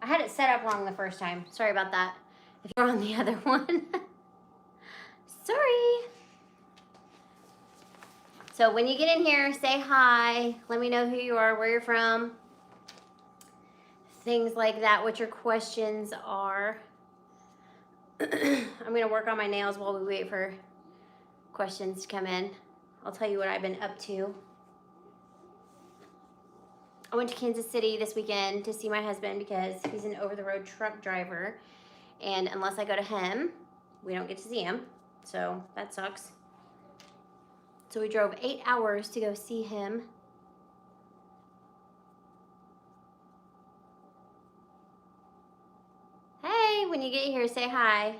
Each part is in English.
I had it set up wrong the first time. Sorry about that. If you're on the other one. Sorry. So when you get in here, say hi. Let me know who you are, where you're from. Things like that, what your questions are. I'm gonna work on my nails while we wait for questions to come in. I'll tell you what I've been up to. I went to Kansas City this weekend to see my husband because he's an over-the-road truck driver. And unless I go to him, we don't get to see him. So that sucks. So we drove 8 hours to go see him. Hey, when you get here, say hi.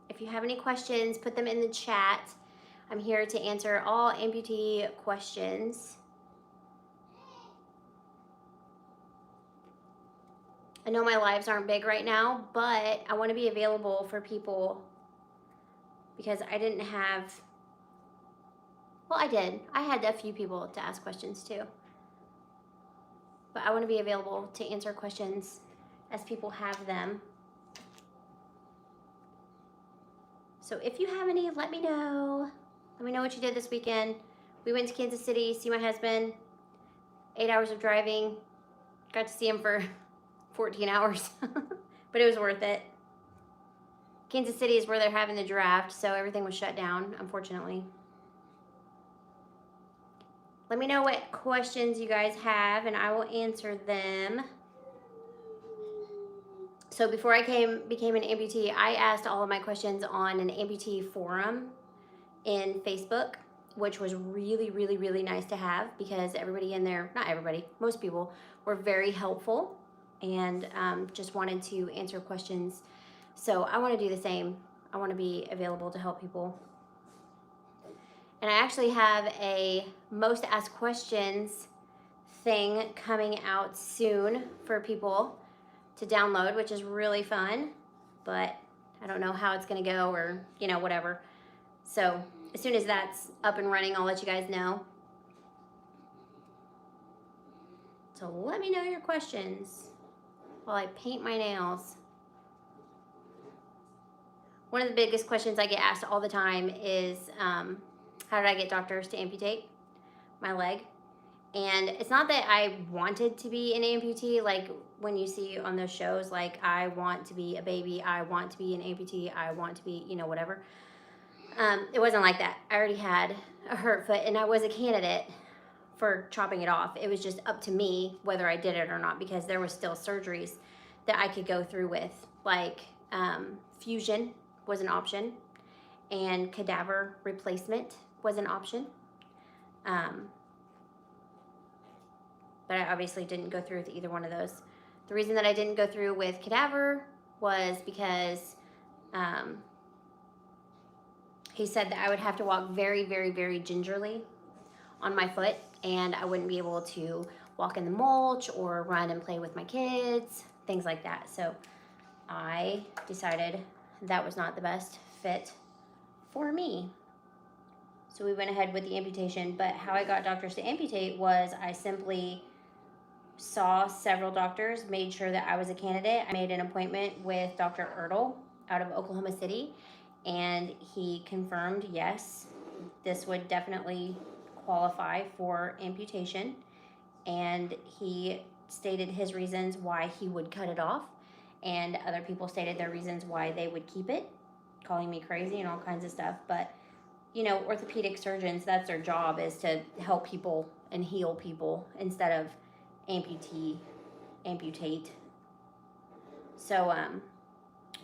If you have any questions, put them in the chat. I'm here to answer all amputee questions. I know my lives aren't big right now, but I want to be available for people because I didn't have, well, I did. I had a few people to ask questions to. But I want to be available to answer questions as people have them. So if you have any, let me know. Let me know what you did this weekend. We went to Kansas City, see my husband. 8 hours of driving. Got to see him for 14 hours. But it was worth it. Kansas City is where they're having the draft, so everything was shut down, unfortunately. Let me know what questions you guys have, and I will answer them. So before I became an amputee, I asked all of my questions on an amputee forum in Facebook, which was really, really, really nice to have because everybody in there, not everybody, most people were very helpful and just wanted to answer questions. So I want to do the same. I want to be available to help people. And I actually have a most asked questions thing coming out soon for people to download, which is really fun, but I don't know how it's gonna go or, you know, whatever. So as soon as that's up and running, I'll let you guys know. So let me know your questions while I paint my nails. One of the biggest questions I get asked all the time is, how did I get doctors to amputate my leg? And it's not that I wanted to be an amputee, like when you see on those shows, like I want to be a baby, I want to be an amputee, I want to be, you know, whatever. It wasn't like that. I already had a hurt foot and I was a candidate for chopping it off. It was just up to me whether I did it or not because there was still surgeries that I could go through with, like fusion was an option and cadaver replacement was an option. But I obviously didn't go through with either one of those. The reason that I didn't go through with cadaver was because he said that I would have to walk very, very, very gingerly on my foot and I wouldn't be able to walk in the mulch or run and play with my kids, things like that. So I decided that was not the best fit for me. So we went ahead with the amputation, but how I got doctors to amputate was I simply saw several doctors, made sure that I was a candidate. I made an appointment with Dr. Ertl out of Oklahoma City, and he confirmed, yes, this would definitely qualify for amputation. And he stated his reasons why he would cut it off, and other people stated their reasons why they would keep it, calling me crazy and all kinds of stuff. But you know, orthopedic surgeons, that's their job, is to help people and heal people instead of amputate. So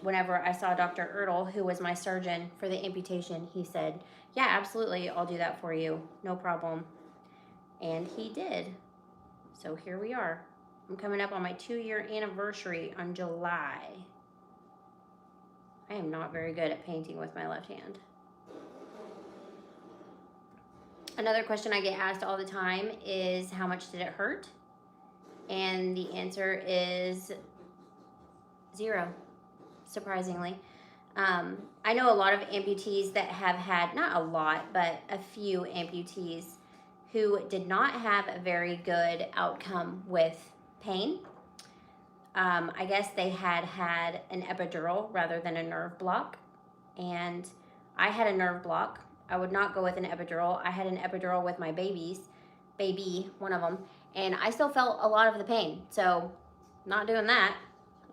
whenever I saw Dr. Ertl, who was my surgeon for the amputation, he said, yeah, absolutely, I'll do that for you, no problem. And he did. So here we are. I'm coming up on my 2-year anniversary on July. I am not very good at painting with my left hand. Another question I get asked all the time is how much did it hurt? And the answer is 0, surprisingly. I know a lot of amputees that have had, not a lot, but a few amputees who did not have a very good outcome with pain. I guess they had an epidural rather than a nerve block, and I had a nerve block. I would not go with an epidural. I had an epidural with my baby, one of them, and I still felt a lot of the pain. So, not doing that.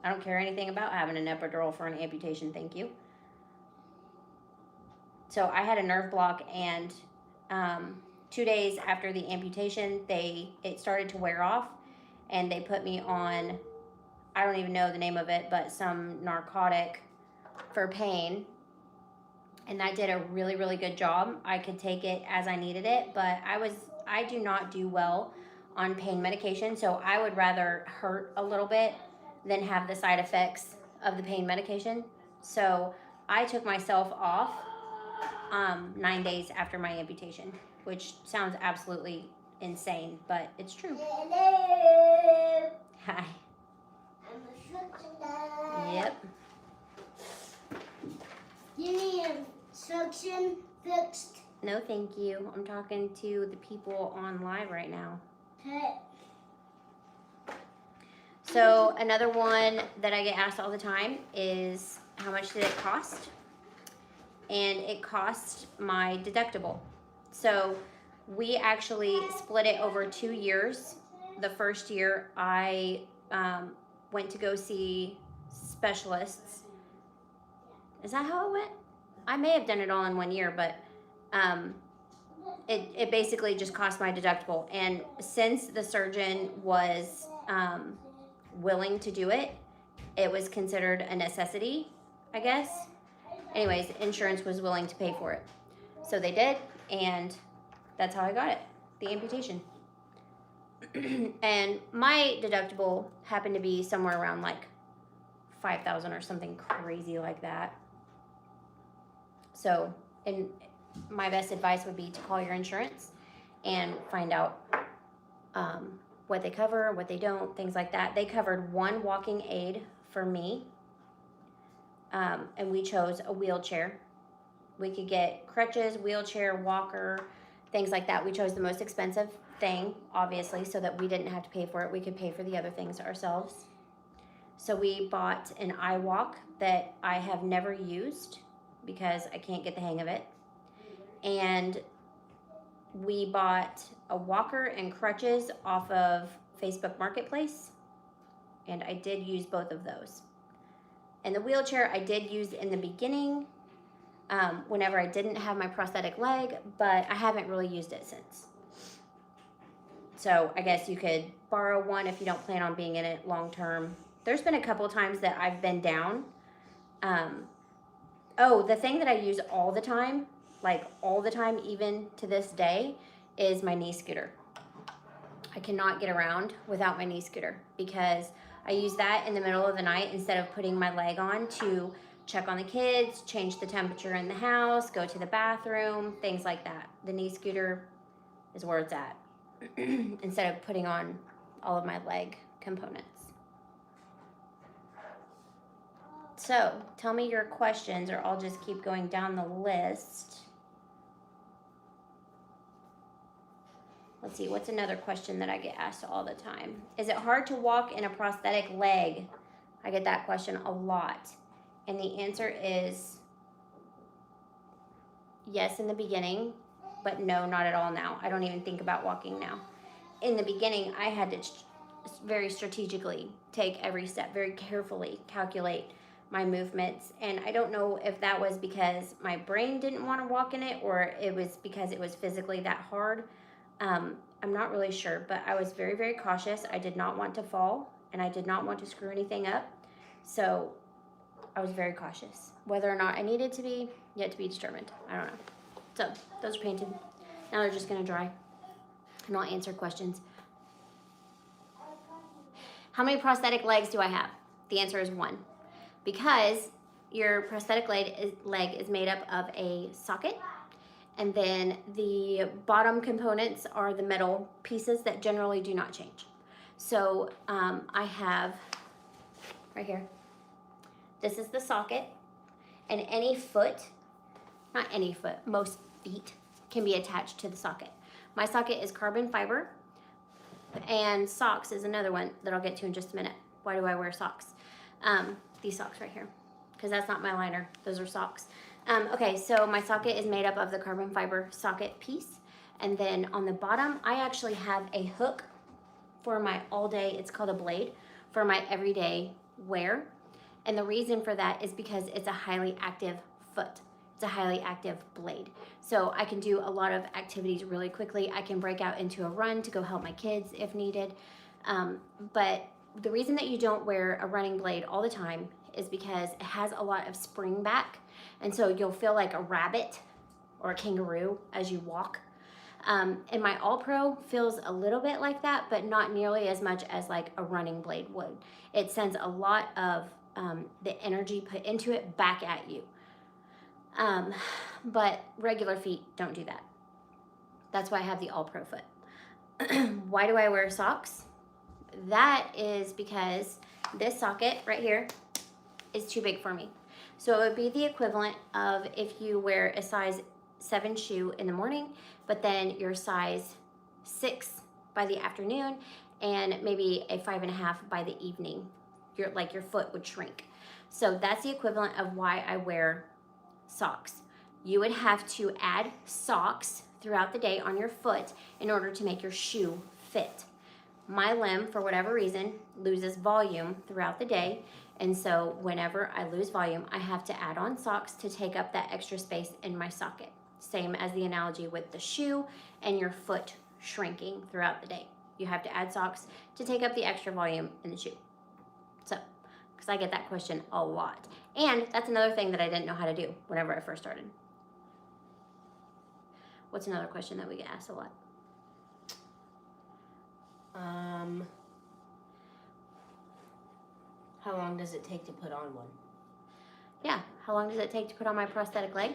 I don't care anything about having an epidural for an amputation, thank you. So I had a nerve block, and 2 days after the amputation, it started to wear off, and they put me on, I don't even know the name of it, but some narcotic for pain. And that did a really, really good job. I could take it as I needed it, but I do not do well on pain medication, so I would rather hurt a little bit than have the side effects of the pain medication. So I took myself off 9 days after my amputation, which sounds absolutely insane, but it's true. Hello. Hi. I'm a Yep. You need a suction fixed. No, thank you. I'm talking to the people on live right now. Okay. So another one that I get asked all the time is, how much did it cost? And it cost my deductible. So we actually split it over 2 years. The first year I went to go see specialists. Is that how it went? I may have done it all in 1 year, but it basically just cost my deductible. And since the surgeon was willing to do it, it was considered a necessity, I guess. Anyways, insurance was willing to pay for it. So they did, and that's how I got it, the amputation. And my deductible happened to be somewhere around like $5,000 or something crazy like that. So, and my best advice would be to call your insurance and find out what they cover, what they don't, things like that. They covered one walking aid for me, and we chose a wheelchair. We could get crutches, wheelchair, walker, things like that. We chose the most expensive thing, obviously, so that we didn't have to pay for it. We could pay for the other things ourselves. So we bought an iWalk that I have never used because I can't get the hang of it. And we bought a walker and crutches off of Facebook Marketplace, and I did use both of those. And the wheelchair I did use in the beginning whenever I didn't have my prosthetic leg, but I haven't really used it since. So I guess you could borrow one if you don't plan on being in it long term. There's been a couple times that I've been down. Oh, the thing that I use all the time, like all the time, even to this day, is my knee scooter. I cannot get around without my knee scooter because I use that in the middle of the night instead of putting my leg on to check on the kids, change the temperature in the house, go to the bathroom, things like that. The knee scooter is where it's at instead of putting on all of my leg components. So, tell me your questions or I'll just keep going down the list. Let's see, what's another question that I get asked all the time? Is it hard to walk in a prosthetic leg? I get that question a lot. And the answer is yes in the beginning, but no, not at all now. I don't even think about walking now. In the beginning, I had to very strategically take every step, very carefully calculate my movements. And I don't know if that was because my brain didn't want to walk in it or it was because it was physically that hard. I'm not really sure, but I was very, very cautious. I did not want to fall and I did not want to screw anything up. So I was very cautious. Whether or not I needed to be, yet to be determined. I don't know. So those are painted. Now they're just gonna dry and I'll answer questions. How many prosthetic legs do I have? The answer is 1. Because your prosthetic leg is made up of a socket, and then the bottom components are the metal pieces that generally do not change. So I have right here, this is the socket, and any foot, not any foot, most feet can be attached to the socket. My socket is carbon fiber, and socks is another one that I'll get to in just a minute. Why do I wear socks? These socks right here, because that's not my liner. Those are socks. Okay, so my socket is made up of the carbon fiber socket piece. And then on the bottom, I actually have a hook for my all day, it's called a blade, for my everyday wear. And the reason for that is because it's a highly active foot. It's a highly active blade. So I can do a lot of activities really quickly. I can break out into a run to go help my kids if needed. But the reason that you don't wear a running blade all the time is because it has a lot of spring back. And so you'll feel like a rabbit or a kangaroo as you walk. And my All Pro feels a little bit like that, but not nearly as much as like a running blade would. It sends a lot of the energy put into it back at you. But regular feet don't do that. That's why I have the All Pro foot. Why do I wear socks? That is because this socket right here is too big for me. So it would be the equivalent of if you wear a size 7 shoe in the morning, but then your size 6 by the afternoon, and maybe a 5.5 by the evening. Your foot would shrink. So that's the equivalent of why I wear socks. You would have to add socks throughout the day on your foot in order to make your shoe fit. My limb, for whatever reason, loses volume throughout the day, and so whenever I lose volume, I have to add on socks to take up that extra space in my socket. Same as the analogy with the shoe and your foot shrinking throughout the day. You have to add socks to take up the extra volume in the shoe. So, because I get that question a lot. And that's another thing that I didn't know how to do whenever I first started. What's another question that we get asked a lot? How long does it take to put on one? Yeah, how long does it take to put on my prosthetic leg?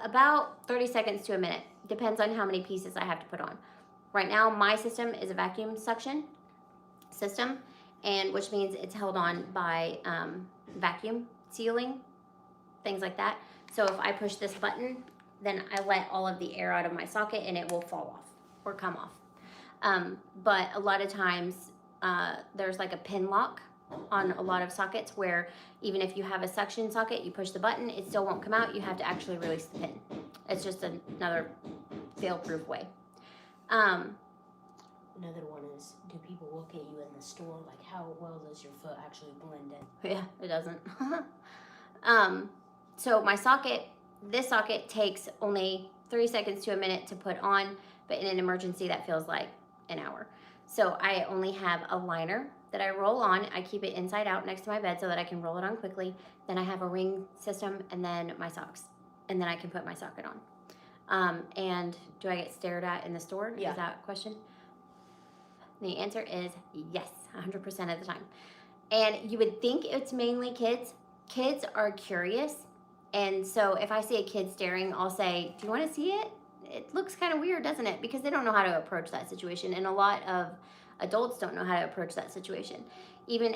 About 30 seconds to a minute. Depends on how many pieces I have to put on. Right now, my system is a vacuum suction system, and which means it's held on by vacuum sealing, things like that. So if I push this button, then I let all of the air out of my socket and it will fall off or come off. But a lot of times there's like a pin lock on a lot of sockets where even if you have a suction socket, you push the button, it still won't come out. You have to actually release the pin. It's just another fail-proof way. Another one is, do people look at you in the store? Like, how well does your foot actually blend in? Yeah, it doesn't. So my socket, this socket takes only 30 seconds to a minute to put on, but in an emergency that feels like an hour. So I only have a liner that I roll on. I keep it inside out next to my bed so that I can roll it on quickly. Then I have a ring system and then my socks. And then I can put my socket on. And do I get stared at in the store? Yeah. Is that a question? The answer is yes, 100% of the time. And you would think it's mainly kids. Kids are curious. And so if I see a kid staring, I'll say, do you want to see it? It looks kind of weird, doesn't it? Because they don't know how to approach that situation. And a lot of adults don't know how to approach that situation. Even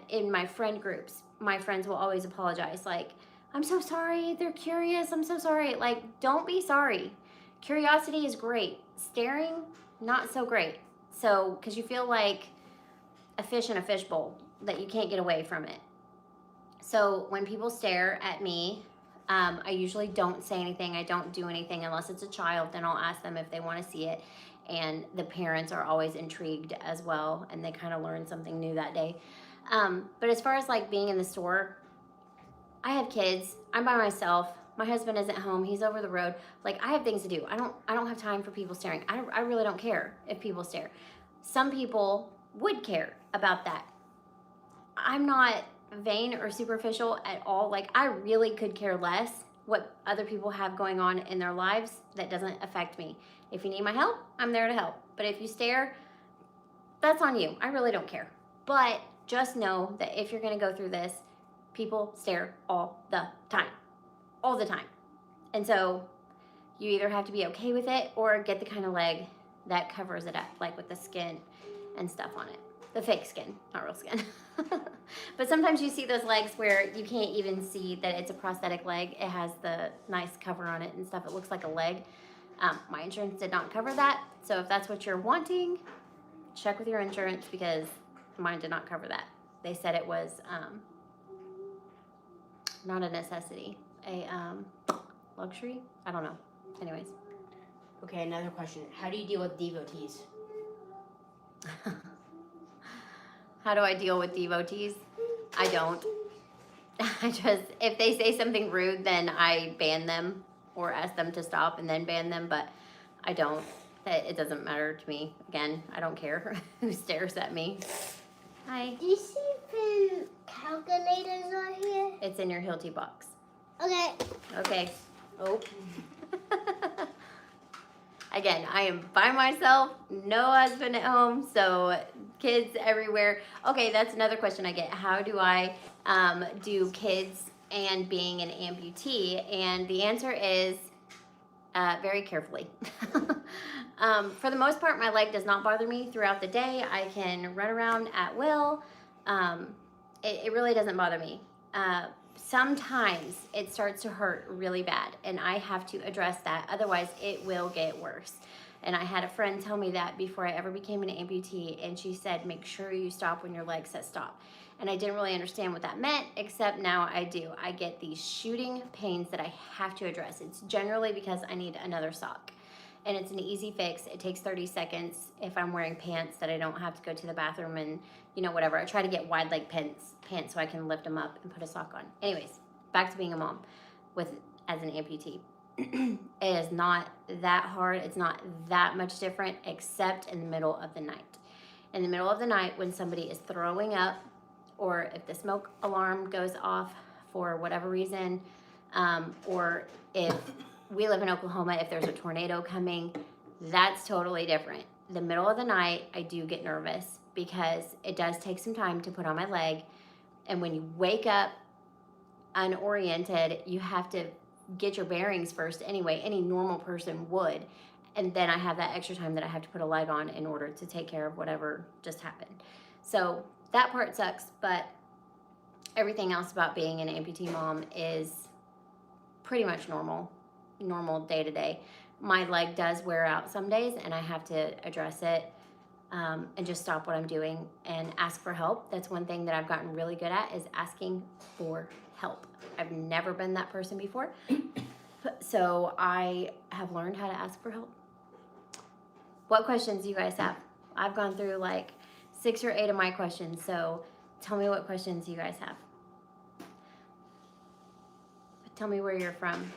in my friend groups, my friends will always apologize. Like, I'm so sorry, they're curious, I'm so sorry. Like, don't be sorry. Curiosity is great. Staring, not so great. So, because you feel like a fish in a fishbowl, that you can't get away from it. So when people stare at me, I usually don't say anything. I don't do anything unless it's a child. Then I'll ask them if they want to see it. And the parents are always intrigued as well. And they kind of learn something new that day. But as far as like being in the store, I have kids. I'm by myself. My husband isn't home. He's over the road. Like, I have things to do. I don't have time for people staring. I really don't care if people stare. Some people would care about that. I'm not vain or superficial at all. Like, I really could care less what other people have going on in their lives. That doesn't affect me. If you need my help, I'm there to help. But if you stare, that's on you. I really don't care. But just know that if you're going to go through this, people stare all the time. All the time. And so you either have to be okay with it or get the kind of leg that covers it up, like with the skin and stuff on it. The fake skin, not real skin. But sometimes you see those legs where you can't even see that it's a prosthetic leg. It has the nice cover on it and stuff. It looks like a leg. My insurance did not cover that. So if that's what you're wanting, check with your insurance because mine did not cover that. They said it was not a necessity, a luxury. I don't know. Anyways. Okay, another question. How do you deal with devotees? How do I deal with devotees? I don't. I just, if they say something rude, then I ban them or ask them to stop and then ban them, but I don't. It doesn't matter to me. Again, I don't care who stares at me. Hi. Do you see the calculators are here? It's in your Hilti box. Okay. Okay. Oh. Again, I am by myself, no husband at home, so kids everywhere. Okay, that's another question I get. How do I do kids and being an amputee? And the answer is very carefully. For the most part, my leg does not bother me throughout the day. I can run around at will. It really doesn't bother me. Sometimes it starts to hurt really bad and I have to address that. Otherwise, it will get worse. And I had a friend tell me that before I ever became an amputee, and she said, make sure you stop when your leg says stop. And I didn't really understand what that meant, except now I do. I get these shooting pains that I have to address. It's generally because I need another sock. And it's an easy fix. It takes 30 seconds if I'm wearing pants that I don't have to go to the bathroom and, you know, whatever. I try to get wide leg pants so I can lift them up and put a sock on. Anyways, back to being a mom as an amputee. It is not that hard. It's not that much different, except in the middle of the night. In the middle of the night when somebody is throwing up, or if the smoke alarm goes off for whatever reason, or if we live in Oklahoma, if there's a tornado coming, that's totally different. The middle of the night, I do get nervous because it does take some time to put on my leg. And when you wake up unoriented, you have to get your bearings first anyway. Any normal person would. And then I have that extra time that I have to put a leg on in order to take care of whatever just happened. So that part sucks, but everything else about being an amputee mom is pretty much normal day to day. My leg does wear out some days and I have to address it and just stop what I'm doing and ask for help. That's one thing that I've gotten really good at, is asking for help. I've never been that person before. So I have learned how to ask for help. What questions do you guys have? I've gone through like 6 or 8 of my questions, so tell me what questions you guys have. Tell me where you're from.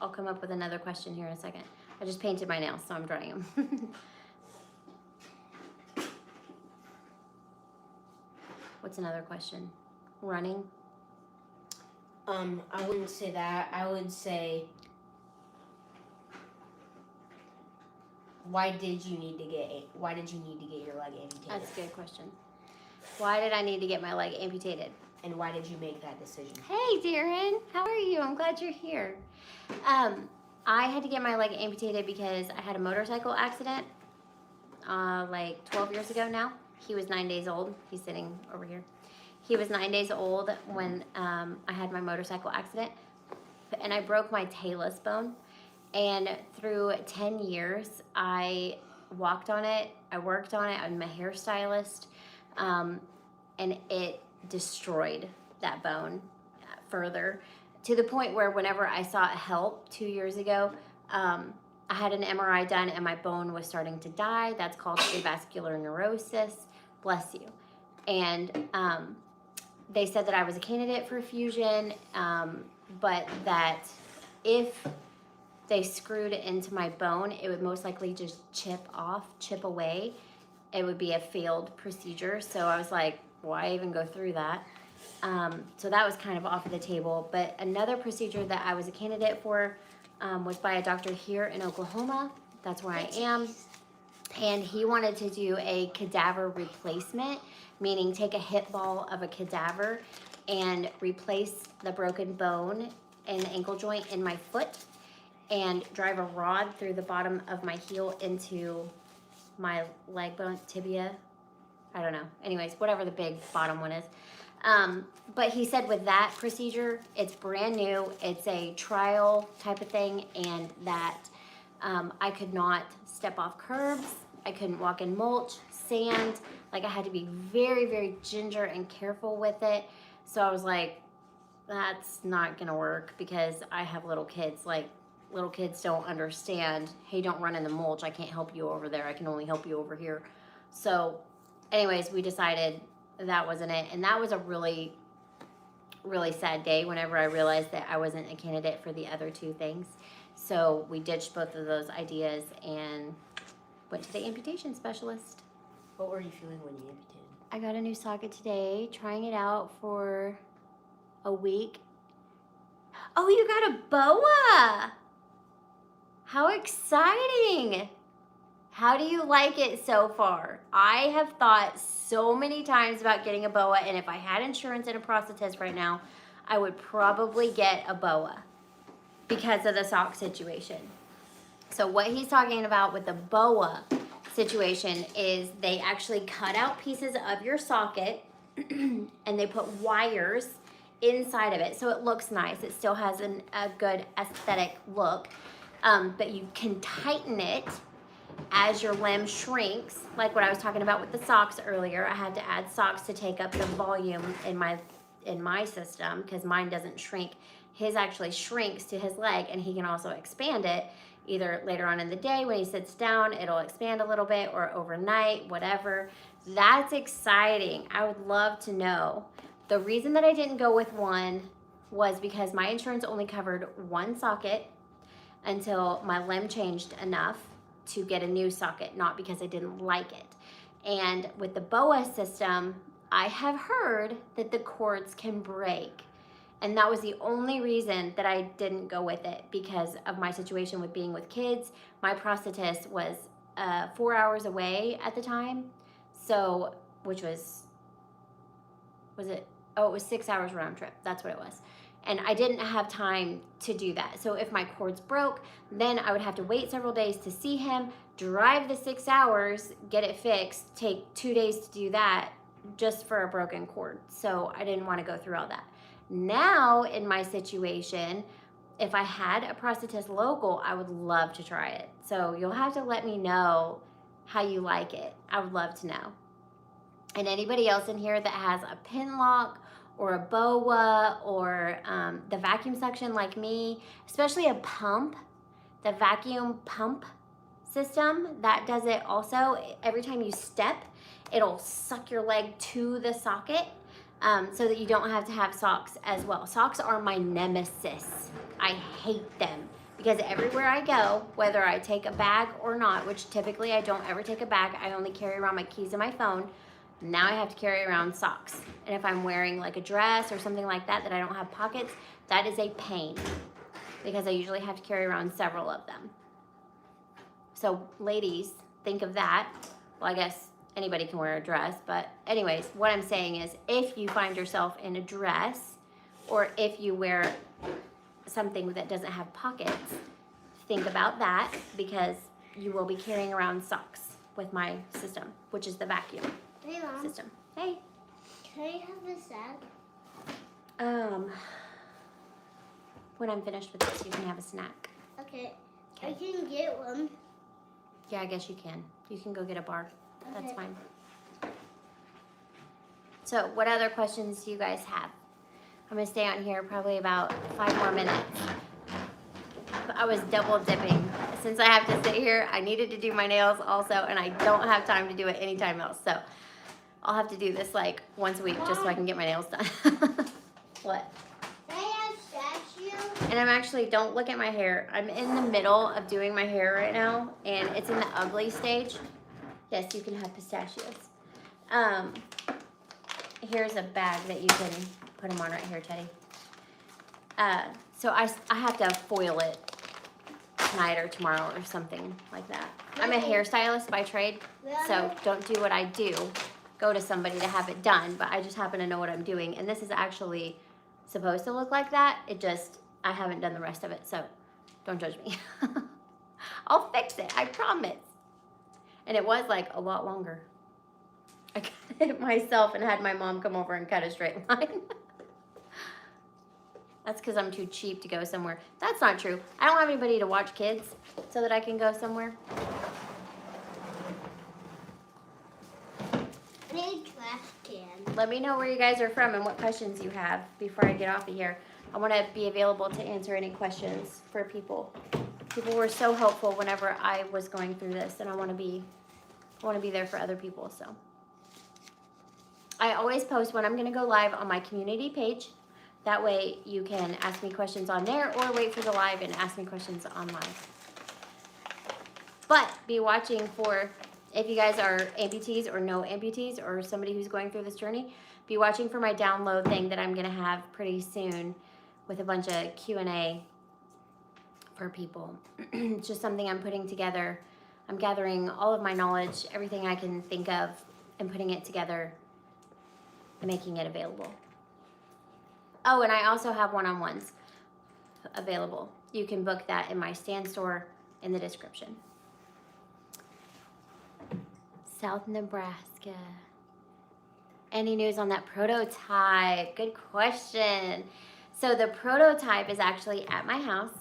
I'll come up with another question here in a second. I just painted my nails, so I'm drying them. What's another question? Running? I wouldn't say that. I would say, why did you need to get your leg amputated? That's a good question. Why did I need to get my leg amputated? And why did you make that decision? Hey, Darren. How are you? I'm glad you're here. I had to get my leg amputated because I had a motorcycle accident like 12 years ago now. He was 9 days old. He's sitting over here. He was 9 days old when I had my motorcycle accident, and I broke my talus bone. And through 10 years, I walked on it. I worked on it. I'm a hairstylist, and it destroyed that bone further, to the point where whenever I sought help 2 years ago, I had an MRI done and my bone was starting to die. That's called avascular neurosis. Bless you. And they said that I was a candidate for fusion, but that if they screwed it into my bone, it would most likely just chip away. It would be a failed procedure. So I was like, why even go through that? So that was kind of off of the table. But another procedure that I was a candidate for was by a doctor here in Oklahoma. That's where I am. And he wanted to do a cadaver replacement, meaning take a hip ball of a cadaver and replace the broken bone and the ankle joint in my foot and drive a rod through the bottom of my heel into my leg bone, tibia. I don't know. Anyways, whatever the big bottom one is. But he said with that procedure, it's brand new. It's a trial type of thing, and that I could not step off curbs. I couldn't walk in mulch, sand. Like, I had to be very, very ginger and careful with it. So I was like, that's not gonna work because I have little kids. Like, little kids don't understand, hey, don't run in the mulch. I can't help you over there. I can only help you over here. So anyways, we decided that wasn't it. And that was a really, really sad day whenever I realized that I wasn't a candidate for the other two things. So we ditched both of those ideas and went to the amputation specialist. What were you feeling when you amputated? I got a new socket today, trying it out for a week. Oh, you got a boa! How exciting! How do you like it so far? I have thought so many times about getting a boa, and if I had insurance and a prosthetist right now, I would probably get a boa because of the sock situation. So what he's talking about with the boa situation is they actually cut out pieces of your socket and they put wires inside of it so it looks nice. It still has a good aesthetic look, but you can tighten it as your limb shrinks, like what I was talking about with the socks earlier. I had to add socks to take up the volume in my system because mine doesn't shrink. His actually shrinks to his leg, and he can also expand it either later on in the day when he sits down, it'll expand a little bit, or overnight, whatever. That's exciting. I would love to know. The reason that I didn't go with one was because my insurance only covered one socket until my limb changed enough to get a new socket, not because I didn't like it. And with the BOA system, I have heard that the cords can break. And that was the only reason that I didn't go with it, because of my situation with being with kids. My prosthetist was 4 hours away at the time. So, which was it? Oh, it was 6 hours round trip. That's what it was. And I didn't have time to do that. So if my cords broke, then I would have to wait several days to see him, drive the 6 hours, get it fixed, take 2 days to do that just for a broken cord. So I didn't want to go through all that. Now in my situation, if I had a prosthetist local, I would love to try it. So you'll have to let me know how you like it. I would love to know. And anybody else in here that has a pin lock or a BOA or the vacuum suction like me, especially a pump, the vacuum pump system, that does it also. Every time you step, it'll suck your leg to the socket so that you don't have to have socks as well. Socks are my nemesis. I hate them because everywhere I go, whether I take a bag or not, which typically I don't ever take a bag, I only carry around my keys and my phone. Now I have to carry around socks. And if I'm wearing like a dress or something like that I don't have pockets, that is a pain because I usually have to carry around several of them. So ladies, think of that. Well, I guess anybody can wear a dress, but anyways, what I'm saying is if you find yourself in a dress or if you wear something that doesn't have pockets, think about that because you will be carrying around socks with my system, which is the vacuum. Hey, Mom. System. Hey. Can I have a snack? When I'm finished with this, you can have a snack. Okay. Okay. I can get one. Yeah, I guess you can. You can go get a bar. That's Okay. fine. So, what other questions do you guys have? I'm gonna stay on here probably about 5 more minutes. I was double dipping. Since I have to sit here, I needed to do my nails also, and I don't have time to do it anytime else. So I'll have to do this like once a week just so I can get my nails done. What? Can I have statue? And I'm actually, don't look at my hair. I'm in the middle of doing my hair right now, and it's in the ugly stage. Yes, you can have pistachios. Here's a bag that you can put them on right here, Teddy. So I have to foil it tonight or tomorrow or something like that. I'm a hairstylist by trade, so don't do what I do. Go to somebody to have it done, but I just happen to know what I'm doing. And this is actually supposed to look like that. I haven't done the rest of it, so don't judge me. I'll fix it, I promise. And it was like a lot longer. I cut it myself and had my mom come over and cut a straight line. That's because I'm too cheap to go somewhere. That's not true. I don't have anybody to watch kids so that I can go somewhere. I need a trash can. Let me know where you guys are from and what questions you have before I get off of here. I want to be available to answer any questions for people. People were so helpful whenever I was going through this, and I want to be there for other people. So I always post when I'm going to go live on my community page. That way you can ask me questions on there or wait for the live and ask me questions on live. But be watching for, if you guys are amputees or no amputees or somebody who's going through this journey, be watching for my download thing that I'm going to have pretty soon with a bunch of Q&A for people. It's just something I'm putting together. I'm gathering all of my knowledge, everything I can think of, and putting it together and making it available. Oh, and I also have one-on-ones available. You can book that in my stand store in the description. South Nebraska. Any news on that prototype? Good question. So the prototype is actually at my house.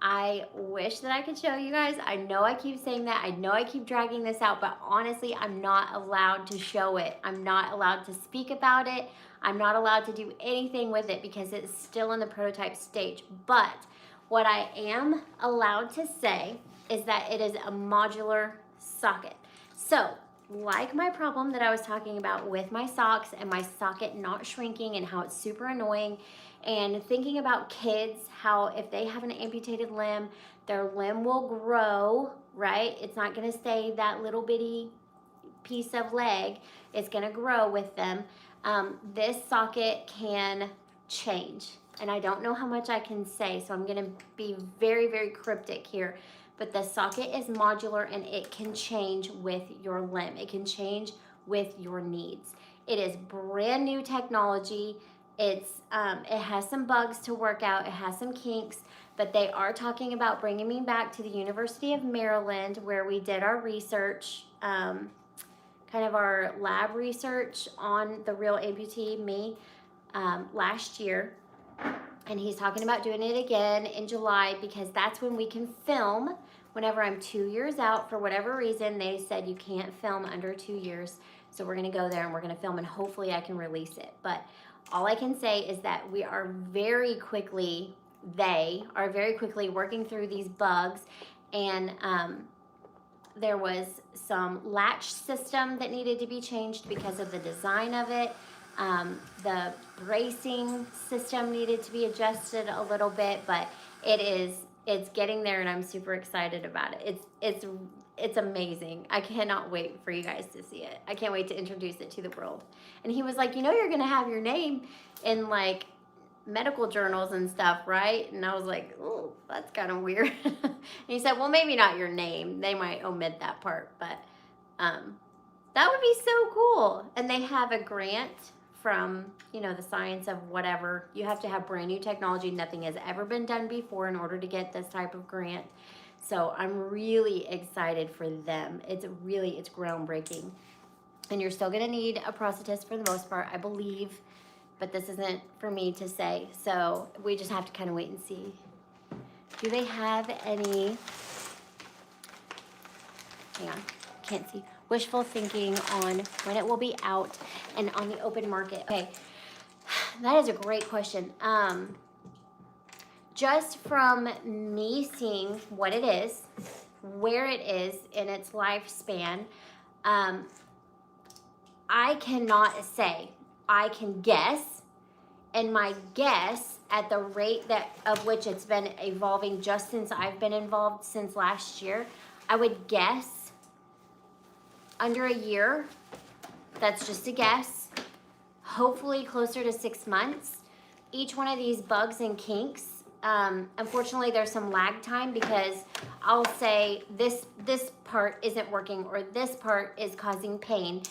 I wish that I could show you guys. I know I keep saying that. I know I keep dragging this out, but honestly, I'm not allowed to show it. I'm not allowed to speak about it. I'm not allowed to do anything with it because it's still in the prototype stage. But what I am allowed to say is that it is a modular socket. So, like my problem that I was talking about with my socks and my socket not shrinking and how it's super annoying, and thinking about kids, how if they have an amputated limb, their limb will grow, right? It's not going to stay that little bitty piece of leg. It's going to grow with them. This socket can change, and I don't know how much I can say, so I'm going to be very, very cryptic here. But the socket is modular, and it can change with your limb. It can change with your needs. It is brand new technology. It has some bugs to work out. It has some kinks, but they are talking about bringing me back to the University of Maryland, where we did our research, kind of our lab research on the real amputee, me, last year. And he's talking about doing it again in July because that's when we can film. Whenever I'm 2 years out, for whatever reason, they said you can't film under 2 years. So we're going to go there and we're going to film, and hopefully I can release it. But all I can say is that they are very quickly working through these bugs. And there was some latch system that needed to be changed because of the design of it. The bracing system needed to be adjusted a little bit, but it's getting there, and I'm super excited about it. It's amazing. I cannot wait for you guys to see it. I can't wait to introduce it to the world. And he was like, you know, you're going to have your name in like medical journals and stuff, right? And I was like, oh, that's kind of weird. And he said, well, maybe not your name. They might omit that part, but that would be so cool. And they have a grant from, you know, the science of whatever. You have to have brand new technology. Nothing has ever been done before in order to get this type of grant. So I'm really excited for them. It's groundbreaking. And you're still going to need a prosthetist for the most part, I believe. But this isn't for me to say. So we just have to kind of wait and see. Do they have any, hang on, can't see, wishful thinking on when it will be out and on the open market? Okay, that is a great question. Just from me seeing what it is, where it is in its lifespan, I cannot say. I can guess, and my guess at the rate of which it's been evolving just since I've been involved since last year, I would guess under a year. That's just a guess. Hopefully closer to 6 months. Each one of these bugs and kinks, unfortunately there's some lag time because I'll say this part isn't working or this part is causing pain,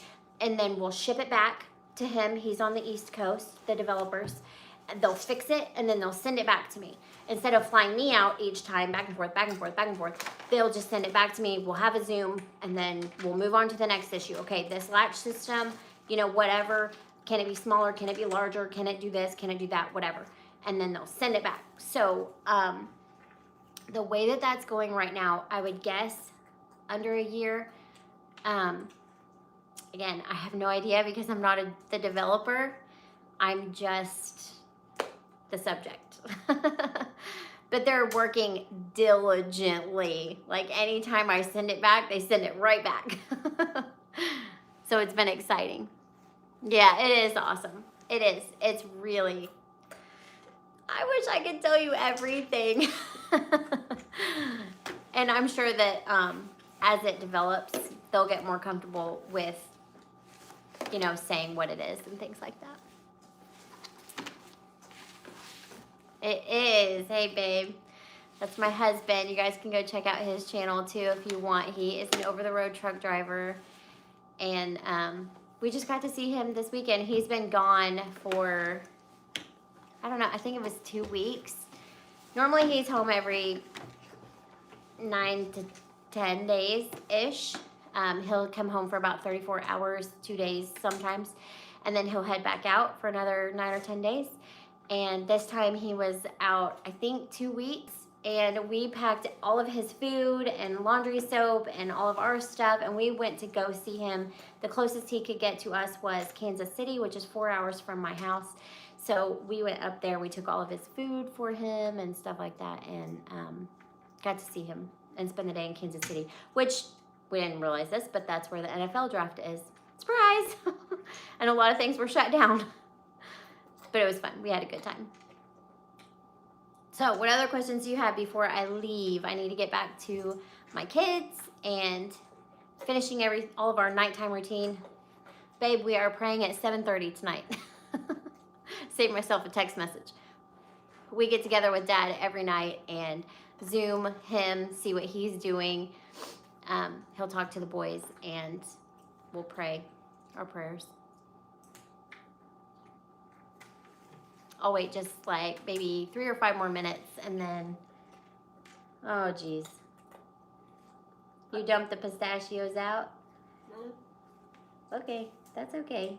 and then we'll ship it back to him. He's on the East Coast, the developers. And they'll fix it and then they'll send it back to me. Instead of flying me out each time, back and forth, back and forth, back and forth, they'll just send it back to me. We'll have a Zoom and then we'll move on to the next issue. Okay, this latch system you know, whatever. Can it be smaller? Can it be larger? Can it do this? Can it do that? Whatever. And then they'll send it back. So the way that that's going right now, I would guess under a year. Again, I have no idea because I'm not the developer. I'm just the subject. But they're working diligently. Like anytime I send it back, they send it right back. So it's been exciting. Yeah, it is awesome. It is. It's really, I wish I could tell you everything. And I'm sure that as it develops, they'll get more comfortable with, you know, saying what it is and things like that. It is. Hey, babe. That's my husband. You guys can go check out his channel too if you want. He is an over-the-road truck driver. And we just got to see him this weekend. He's been gone for, I don't know, I think it was 2 weeks. Normally he's home every 9 to 10 days-ish. He'll come home for about 34 hours, 2 days sometimes. And then he'll head back out for another 9 or 10 days. And this time he was out, I think, 2 weeks. And we packed all of his food and laundry soap and all of our stuff. And we went to go see him. The closest he could get to us was Kansas City, which is 4 hours from my house. So we went up there. We took all of his food for him and stuff like that. And got to see him and spend the day in Kansas City. Which, we didn't realize this, but that's where the NFL draft is. Surprise! And a lot of things were shut down. But it was fun. We had a good time. So what other questions do you have before I leave? I need to get back to my kids and finishing all of our nighttime routine. Babe, we are praying at 7:30 tonight. Save myself a text message. We get together with Dad every night and Zoom him, see what he's doing. He'll talk to the boys and we'll pray our prayers. I'll wait just like maybe 3 or 5 more minutes and then, oh geez. You dumped the pistachios out? No. Okay, that's okay.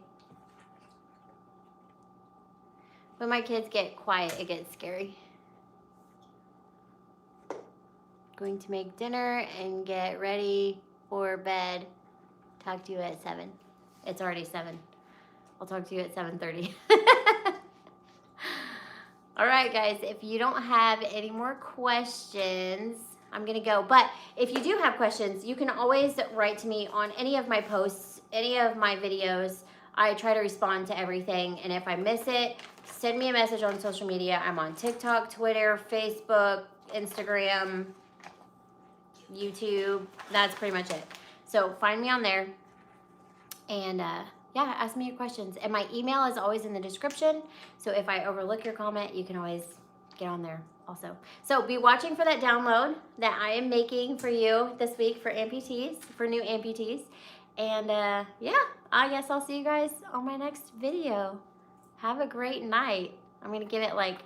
When my kids get quiet, it gets scary. Going to make dinner and get ready for bed. Talk to you at 7. It's already 7. I'll talk to you at 7:30. All right, guys, if you don't have any more questions, I'm going to go. But if you do have questions, you can always write to me on any of my posts, any of my videos. I try to respond to everything. And if I miss it, send me a message on social media. I'm on TikTok, Twitter, Facebook, Instagram, YouTube. That's pretty much it. So find me on there. And yeah, ask me your questions. And my email is always in the description. So if I overlook your comment, you can always get on there also. So be watching for that download that I am making for you this week for amputees, for new amputees. And yeah, I guess I'll see you guys on my next video. Have a great night. I'm going to give it like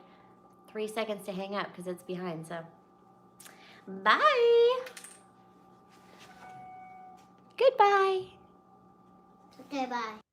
3 seconds to hang up because it's behind. So bye. Goodbye. Okay, bye.